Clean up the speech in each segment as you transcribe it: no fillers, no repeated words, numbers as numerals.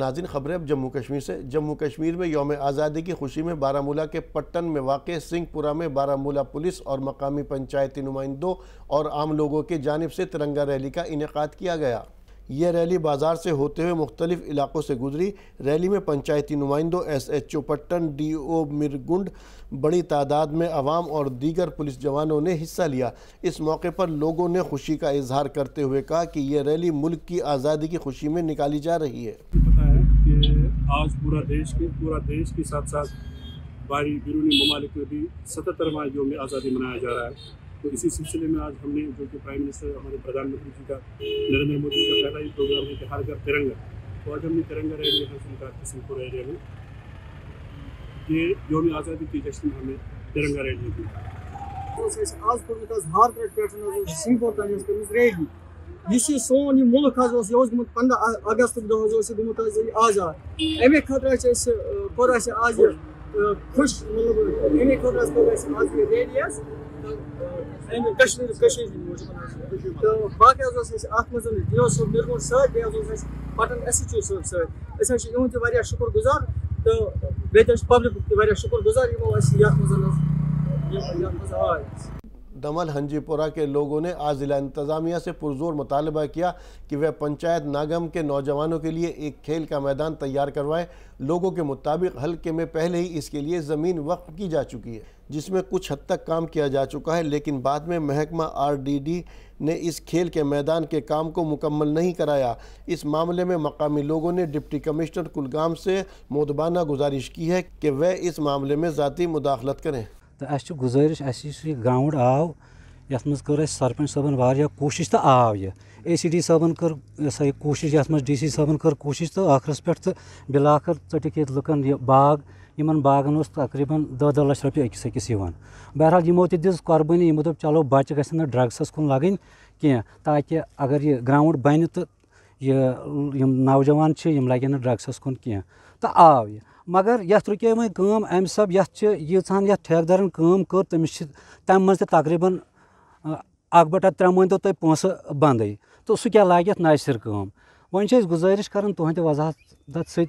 नाज़रीन, खबरें अब जम्मू कश्मीर से। जम्मू कश्मीर में यौम आज़ादी की खुशी में बारामूला के पट्टन में वाक़ सिंहपुरा में बारामूला पुलिस और मकामी पंचायती नुमाइंदों और आम लोगों की जानिब से तिरंगा रैली का इनेकाद किया गया। ये रैली बाज़ार से होते हुए मुख्तलिफ इलाकों से गुजरी। रैली में पंचायती नुमाइंदों, SHO पट्टन, DO मिरगुंड, बड़ी तादाद में अवाम और दीगर पुलिस जवानों ने हिस्सा लिया। इस मौके पर लोगों ने खुशी का इजहार करते हुए कहा कि ये रैली मुल्क की आज़ादी की खुशी में निकाली जा रही है। पता है कि आज पूरा देश के साथ साथ बाहरी बैरूनी ममालिक में भी 77वां यौम आज़ादी मनाया जा रहा है। तो इसी सिलसिले में आज हमने, जो कि प्राइम मिनिस्टर हमारे प्रधानमंत्री जी का, नरेंद्र मोदी का पहला ही प्रोग्राम है कि हर घर तिरंगा, तो आज हमने तिरंगा रैली हासिल की सिंहपुर एरिया में। ये यौम आज़ादी की जश्न में हमें तिरंगा रैली दी। आज हार पे सिंहपुर तक रैली यह सोन यह मुल्क 15 अगस्त गुमुत आज़ाद। अमे खतर कोर आज खुश, मतलब अमे खतर आज ये रैली तो बाकी अत DO صٲب मिरगुंड सर पटन SHO صٲب सर इहद शुक्र गुजार तो बे पब्लिक तक शुक्र गुजार आए। दमल हंजीपुरा के लोगों ने आज जिला इंतज़ामिया से पुरजोर मुतालबा किया कि वह पंचायत नागम के नौजवानों के लिए एक खेल का मैदान तैयार करवाएं। लोगों के मुताबिक हल्के में पहले ही इसके लिए ज़मीन वक्फ की जा चुकी है, जिसमें कुछ हद तक काम किया जा चुका है, लेकिन बाद में महकमा RDD ने इस खेल के मैदान के काम को मुकम्मल नहीं कराया। इस मामले में मकामी लोगों ने डिप्टी कमिश्नर कुलगाम से मोदबाना गुजारिश की है कि वह इस मामले में ज़ाती मुदाखलत करें। तो गुजारिश ग्राउंड आव यथ मज कर सरपंच साहबन वारिया कोशिश तो आव यह ACD साहबन कर सही कोशिश, यथ मज DC साहबन कर कोशिश तो आखरस पे तो बिलाकर चटिक लुकन यह बाग, इन बागन तकरीबन 10 लाख रुपये अकिस बहरहाल यमो दिस कुर्बानी, यमो दोप चलो बच्चे गन ड्रग्सस कुन लगन कह, ताकि अगर यह ग्राउंड बन तो यह नौजवान लगन ड्रग्सस कुन कह। तो आव यह मगर यथ रुके वह कम अम सब यीचान यथ ठेकेदारन कम कर तम मज तकरीबन 1/3 मान तो तुम पोस बंद, तो सह क्या लाग नव सिर कम। वह गुजारिश कर तुहद वजाहत सत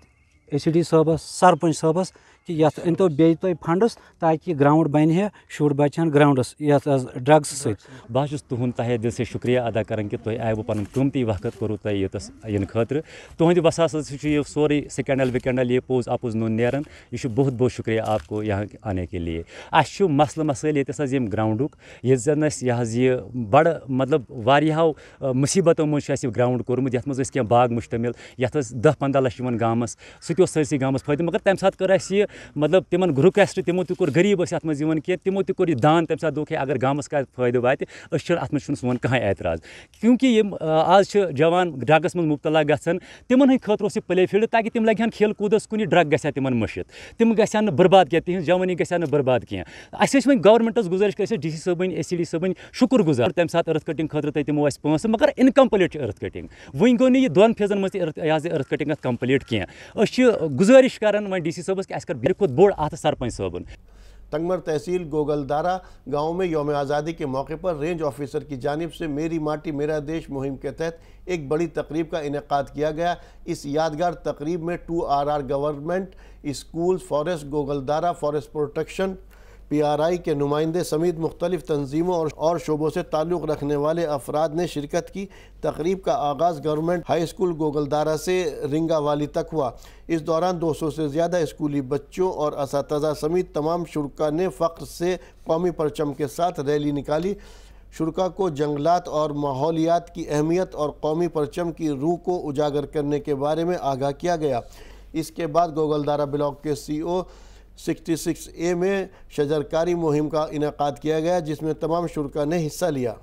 ACD साहबस, सरपंच साहबस कि यथ अनतो बे तुम फंडस ताकि ग्राउंड बन है, शुर बचान ग्राउंडस यथ ड्रग्स सत। बह तुहद तहे दिल से शुक्रिया अदा कर कि तुम आयु पन कीमती वक्त कोर तुम यस इन खतर तुहद वसास यह सोरे स्कैंडल विकैंडल ये पोज अपोज नुन नेरन, यह बहुत बहुत शुक्रिया आपको यहाँ आने के लिए। अस मसल मसाइल ये ग्राउंडुक ये जन यह बड़ मतलब वारियाहो मुसीबतों मज ग्राउंड कोर्मुत, यथ मज क्या बाग मुश्तमिल, यथ 10-15 लाख गामस सह सरसी गामस फायदे, मगर तम सात कर मतलब तिमन रिक्वेस्ट, तिमो तक गरीब अत मज तिमो तक दान, तम सात दोख अगर गामस का फायदे वात अत सोन कह एतराज, क्योंकि आज जवान ड्रग्स मज मुबतला गन तिमन हंद खतर प्ले फील्ड ताकि तिम लगे खेल कूदस कुन ड्रग ग तिमन मशित, तिम गन बर्बाद क्या, तिहज जवानी गन बर्बाद क्या। अस वो गवर्नमेंटस गुजारिश कर DC साहबन ACD साहबन शुक्र गुजार तम सात अर्थ कटिंग खतर तिमो पोस, मगर इनकम्प्लीट अर्थ कटिंग वन गो नी 2 फेजन मज अर्थ कटिंग कम्प्लीट क्या। गुजारिश कर DC साहबस कि कर खुद बोड़ अत सरपंच साहबन। तंगमर तहसील गोगलदारा गांव में यौम आज़ादी के मौके पर रेंज ऑफिसर की जानिब से मेरी माटी मेरा देश मुहिम के तहत एक बड़ी तकरीब का इनेकाद किया गया। इस यादगार तकरीब में 2RR government school, forest Gogaldara, forest protection, PRI के नुमाइंदे समेत मुख्तलिफ तंजीमों और शोबों से ताल्लुक़ रखने वाले अफराद ने शिरकत की। तकरीब का आगाज़ गवर्नमेंट हाई स्कूल गोगलदारा से रिंगावाली तक हुआ। इस दौरान 200 से ज़्यादा स्कूली बच्चों और असातिज़ा समेत तमाम शुरा ने फ़ख्र से कौमी परचम के साथ रैली निकाली। शुरा को जंगलात और माहौलियात की अहमियत और कौमी परचम की रूह को उजागर करने के बारे में आगाह किया गया। इसके बाद गोगलदारा ब्लॉक के CO 66A में शजरकारी मुहिम का इनेकाद किया गया, जिसमें तमाम शुरा ने हिस्सा लिया।